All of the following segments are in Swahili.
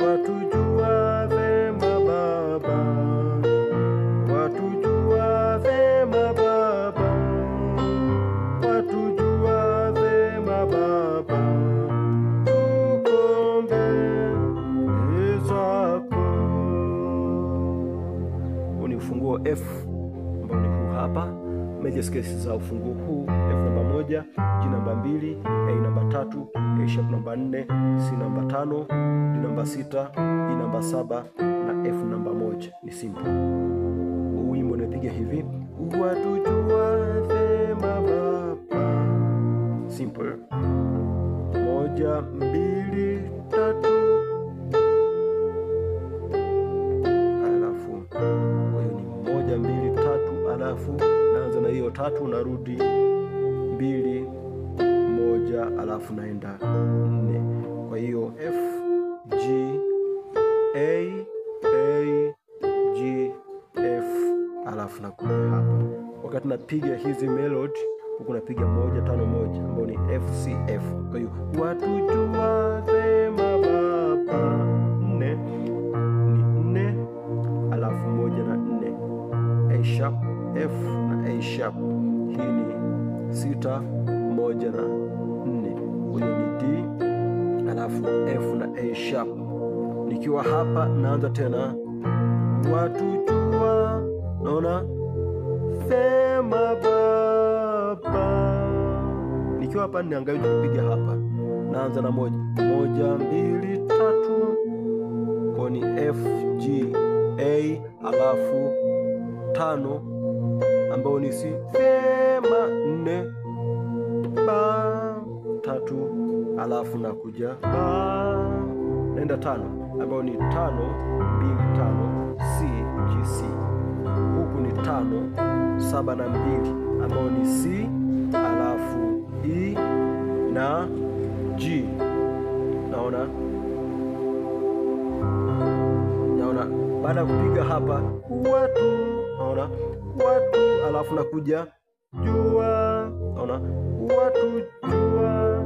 watujua vema Baba, watujua vema Baba, watujua vema Baba, tuko mbele zako. Huu ni ufunguo F ambao ni huu hapa. Major scales za ufunguo huu: F namba 1, G namba 2, A namba 3, A sharp namba 4, C namba 5, D namba 6, E namba 7 na F namba 1. Ni simple. Wimbo unapiga hivi: watujua vema Baba. Simple. 1 2 3, alafu hiyo ni 1 2 3, alafu naanza na hiyo 3, narudi 2 1, alafu naenda 4. Kwa hiyo F G A G F, alafu nakuja hapa. Wakati napiga hizi melody huku napiga 1 5 1 ambao ni F C F. Kwa hiyo watujua vema Baba, 4 ni 4, alafu 1 na 4, A sharp F na A sharp. Hii ni 6 1 na 4. Huyo ni D, alafu F na A sharp. Nikiwa hapa naanza tena watujua, naona vema Baba. Nikiwa hapa niangalie kupiga hapa, naanza na 1 1 2 3, kwa ni F G A, alafu 5 ambao ni C, vema 4 ba 3, alafu nakuja ba, naenda 5 ambao ni 5 2 5 C G C. Huku ni 5 7 na 2 ambao ni C, alafu E na G. Naona baada ya kupiga hapa watu, naona watu, alafu nakuja jua, naona watu jua.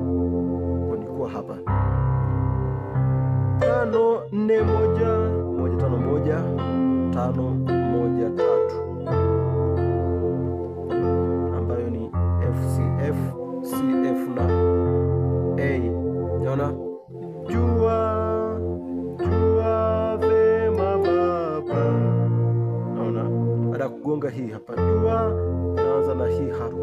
Nilikuwa hapa 5 4 1 1 5 1 5 1 3, ambayo ni F C F C F na A. Naona jua vema Baba. Naona baada ya kugonga hii hapa jua, naanza na hii hapa